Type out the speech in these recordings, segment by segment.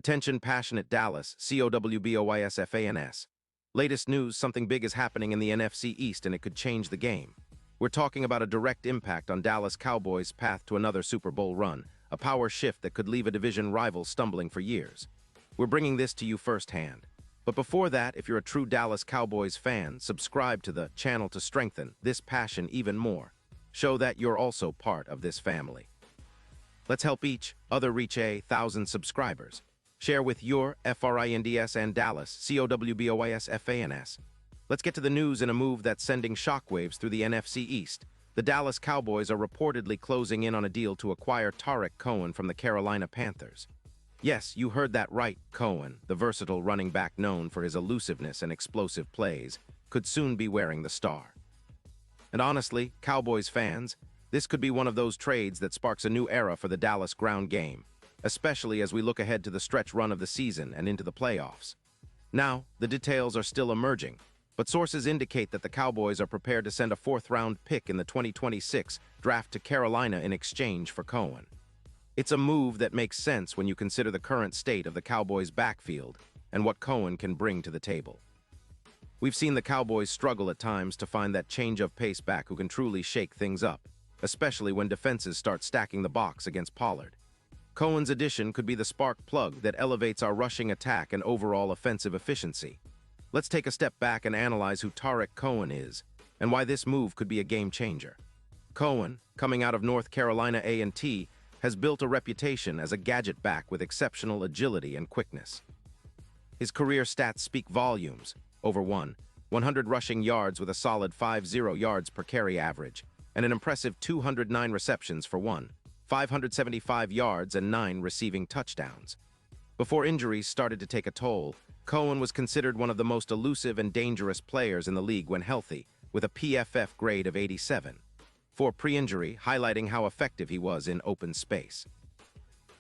Attention passionate Dallas, Cowboys. Latest news, something big is happening in the NFC East and it could change the game. We're talking about a direct impact on Dallas Cowboys' path to another Super Bowl run, a power shift that could leave a division rival stumbling for years. We're bringing this to you firsthand. But before that, if you're a true Dallas Cowboys fan, subscribe to the channel to strengthen this passion even more. Show that you're also part of this family. Let's help each other reach 1,000 subscribers. Share with your FRINDS and Dallas, COWBOYS. Let's get to the news in a move that's sending shockwaves through the NFC East. The Dallas Cowboys are reportedly closing in on a deal to acquire Tarik Cohen from the Carolina Panthers. Yes, you heard that right, Cohen, the versatile running back known for his elusiveness and explosive plays, could soon be wearing the star. And honestly, Cowboys fans, this could be one of those trades that sparks a new era for the Dallas ground game, especially as we look ahead to the stretch run of the season and into the playoffs. Now, the details are still emerging, but sources indicate that the Cowboys are prepared to send a fourth-round pick in the 2026 draft to Carolina in exchange for Cohen. It's a move that makes sense when you consider the current state of the Cowboys' backfield and what Cohen can bring to the table. We've seen the Cowboys struggle at times to find that change-of-pace back who can truly shake things up, especially when defenses start stacking the box against Pollard. Cohen's addition could be the spark plug that elevates our rushing attack and overall offensive efficiency. Let's take a step back and analyze who Tarik Cohen is and why this move could be a game-changer. Cohen, coming out of North Carolina A&T, has built a reputation as a gadget back with exceptional agility and quickness. His career stats speak volumes: over 100 rushing yards with a solid 50 yards per carry average, and an impressive 209 receptions for 575 yards and 9 receiving touchdowns. Before injuries started to take a toll, Cohen was considered one of the most elusive and dangerous players in the league when healthy, with a PFF grade of 87. For pre-injury, highlighting how effective he was in open space.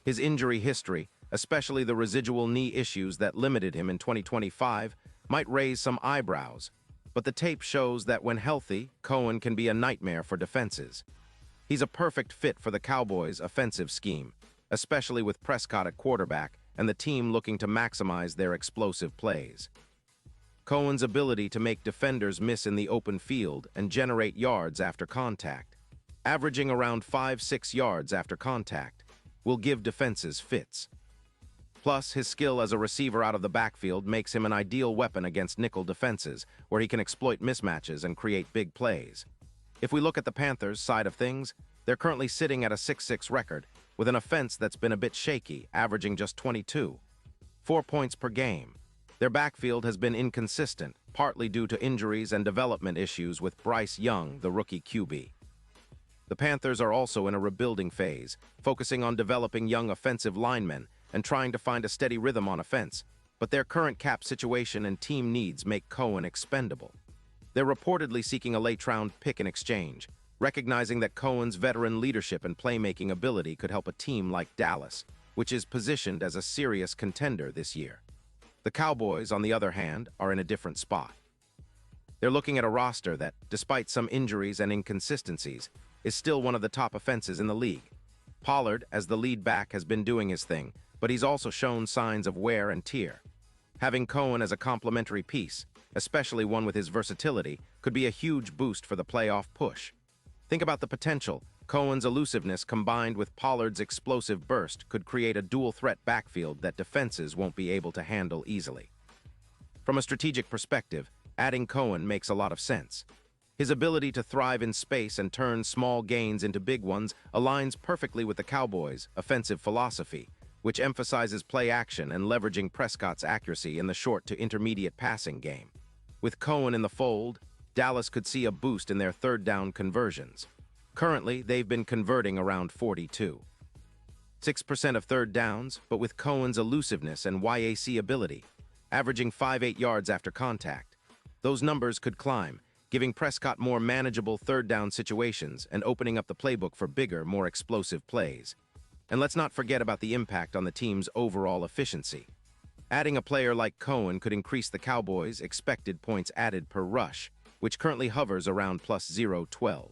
His injury history, especially the residual knee issues that limited him in 2025, might raise some eyebrows, but the tape shows that when healthy, Cohen can be a nightmare for defenses. He's a perfect fit for the Cowboys' offensive scheme, especially with Prescott at quarterback and the team looking to maximize their explosive plays. Cohen's ability to make defenders miss in the open field and generate yards after contact, averaging around 5-6 yards after contact, will give defenses fits. Plus, his skill as a receiver out of the backfield makes him an ideal weapon against nickel defenses, where he can exploit mismatches and create big plays. If we look at the Panthers' side of things, they're currently sitting at a 6-6 record, with an offense that's been a bit shaky, averaging just 22.4 points per game. Their backfield has been inconsistent, partly due to injuries and development issues with Bryce Young, the rookie QB. The Panthers are also in a rebuilding phase, focusing on developing young offensive linemen and trying to find a steady rhythm on offense, but their current cap situation and team needs make Cohen expendable. They're reportedly seeking a late-round pick in exchange, recognizing that Cohen's veteran leadership and playmaking ability could help a team like Dallas, which is positioned as a serious contender this year. The Cowboys, on the other hand, are in a different spot. They're looking at a roster that, despite some injuries and inconsistencies, is still one of the top offenses in the league. Pollard, as the lead back, has been doing his thing, but he's also shown signs of wear and tear. Having Cohen as a complementary piece, especially one with his versatility, could be a huge boost for the playoff push. Think about the potential. Cohen's elusiveness combined with Pollard's explosive burst could create a dual-threat backfield that defenses won't be able to handle easily. From a strategic perspective, adding Cohen makes a lot of sense. His ability to thrive in space and turn small gains into big ones aligns perfectly with the Cowboys' offensive philosophy, which emphasizes play action and leveraging Prescott's accuracy in the short to intermediate passing game. With Cohen in the fold, Dallas could see a boost in their third-down conversions. Currently, they've been converting around 42.6% of third downs, but with Cohen's elusiveness and YAC ability, averaging 5-8 yards after contact, those numbers could climb, giving Prescott more manageable third-down situations and opening up the playbook for bigger, more explosive plays. And let's not forget about the impact on the team's overall efficiency. Adding a player like Cohen could increase the Cowboys' expected points added per rush, which currently hovers around plus 0.12.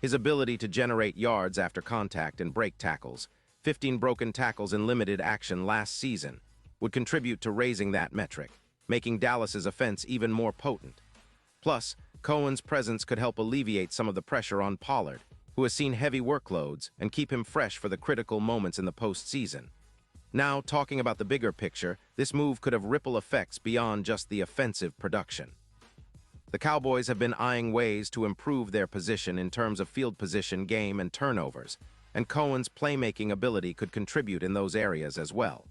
His ability to generate yards after contact and break tackles 15 broken tackles in limited action last season, would contribute to raising that metric, making Dallas's offense even more potent. Plus, Cohen's presence could help alleviate some of the pressure on Pollard, who has seen heavy workloads, and keep him fresh for the critical moments in the postseason. Now, talking about the bigger picture, this move could have ripple effects beyond just the offensive production. The Cowboys have been eyeing ways to improve their position in terms of field position, game, and turnovers, and Cohen's playmaking ability could contribute in those areas as well.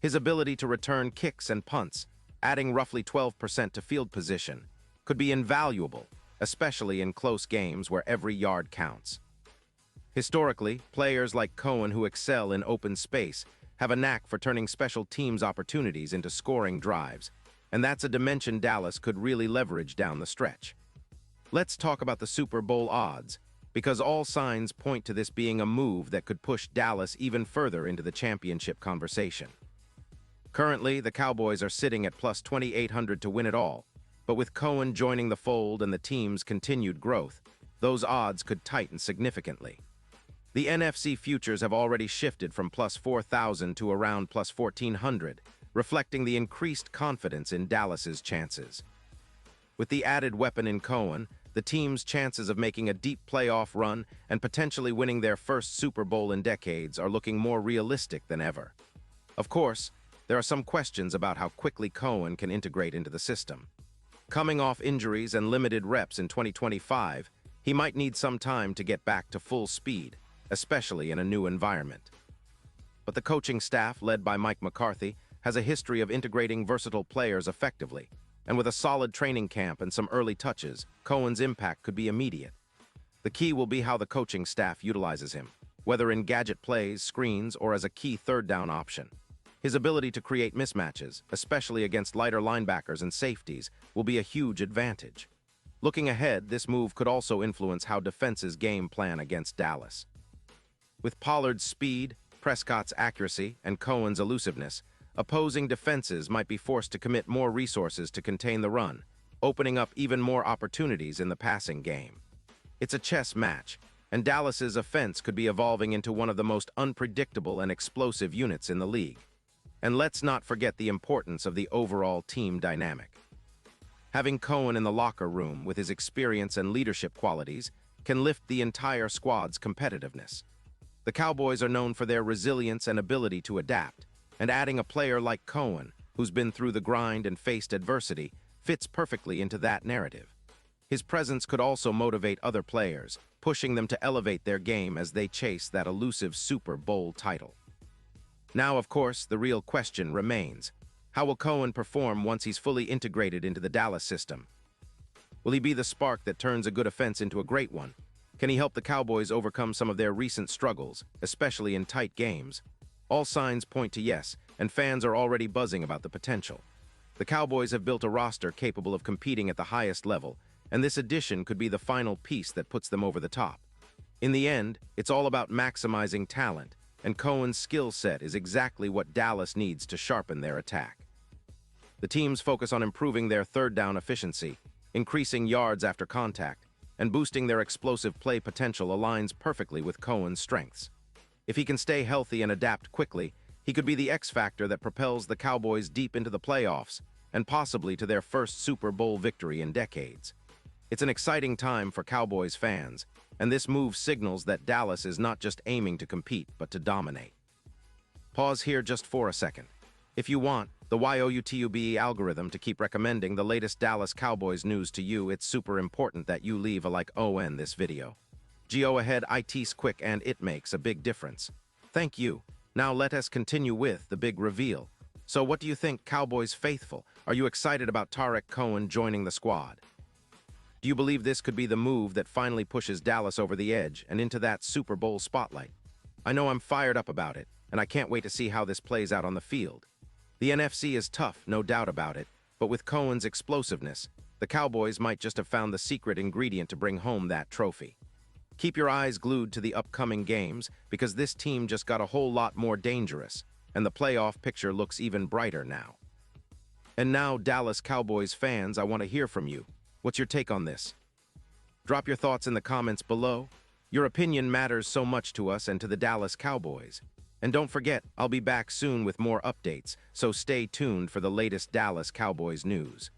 His ability to return kicks and punts, adding roughly 12% to field position, could be invaluable, especially in close games where every yard counts. Historically, players like Cohen who excel in open space have a knack for turning special teams opportunities into scoring drives, and that's a dimension Dallas could really leverage down the stretch. Let's talk about the Super Bowl odds, because all signs point to this being a move that could push Dallas even further into the championship conversation. Currently, the Cowboys are sitting at plus 2,800 to win it all, but with Cohen joining the fold and the team's continued growth, those odds could tighten significantly. The NFC futures have already shifted from plus 4,000 to around plus 1,400, reflecting the increased confidence in Dallas's chances. With the added weapon in Cohen, the team's chances of making a deep playoff run and potentially winning their first Super Bowl in decades are looking more realistic than ever. Of course, there are some questions about how quickly Cohen can integrate into the system. Coming off injuries and limited reps in 2025, he might need some time to get back to full speed, especially in a new environment. But the coaching staff, led by Mike McCarthy, has a history of integrating versatile players effectively, and with a solid training camp and some early touches, Cohen's impact could be immediate. The key will be how the coaching staff utilizes him, whether in gadget plays, screens, or as a key third-down option. His ability to create mismatches, especially against lighter linebackers and safeties, will be a huge advantage. Looking ahead, this move could also influence how defenses game plan against Dallas. With Pollard's speed, Prescott's accuracy, and Cohen's elusiveness, opposing defenses might be forced to commit more resources to contain the run, opening up even more opportunities in the passing game. It's a chess match, and Dallas's offense could be evolving into one of the most unpredictable and explosive units in the league. And let's not forget the importance of the overall team dynamic. Having Cohen in the locker room with his experience and leadership qualities can lift the entire squad's competitiveness. The Cowboys are known for their resilience and ability to adapt, and adding a player like Cohen, who's been through the grind and faced adversity, fits perfectly into that narrative. His presence could also motivate other players, pushing them to elevate their game as they chase that elusive Super Bowl title. Now, of course, the real question remains: how will Cohen perform once he's fully integrated into the Dallas system? Will he be the spark that turns a good offense into a great one? Can he help the Cowboys overcome some of their recent struggles, especially in tight games? All signs point to yes, and fans are already buzzing about the potential. The Cowboys have built a roster capable of competing at the highest level, and this addition could be the final piece that puts them over the top. In the end, it's all about maximizing talent, and Cohen's skill set is exactly what Dallas needs to sharpen their attack. The teams focus on improving their third down efficiency, increasing yards after contact, and boosting their explosive play potential aligns perfectly with Cohen's strengths. If he can stay healthy and adapt quickly, he could be the X factor that propels the Cowboys deep into the playoffs and possibly to their first Super Bowl victory in decades. It's an exciting time for Cowboys fans, and this move signals that Dallas is not just aiming to compete, but to dominate. Pause here just for a second. If you want the YouTube algorithm to keep recommending the latest Dallas Cowboys news to you, it's super important that you leave a like on this video. Go ahead, it's quick and it makes a big difference. Thank you. Now let us continue with the big reveal. So what do you think, Cowboys faithful? Are you excited about Tarik Cohen joining the squad? Do you believe this could be the move that finally pushes Dallas over the edge and into that Super Bowl spotlight? I know I'm fired up about it, and I can't wait to see how this plays out on the field. The NFC is tough, no doubt about it, but with Cohen's explosiveness, the Cowboys might just have found the secret ingredient to bring home that trophy. Keep your eyes glued to the upcoming games, because this team just got a whole lot more dangerous, and the playoff picture looks even brighter now. And now, Dallas Cowboys fans, I want to hear from you. What's your take on this? Drop your thoughts in the comments below. Your opinion matters so much to us and to the Dallas Cowboys. And don't forget, I'll be back soon with more updates, so stay tuned for the latest Dallas Cowboys news.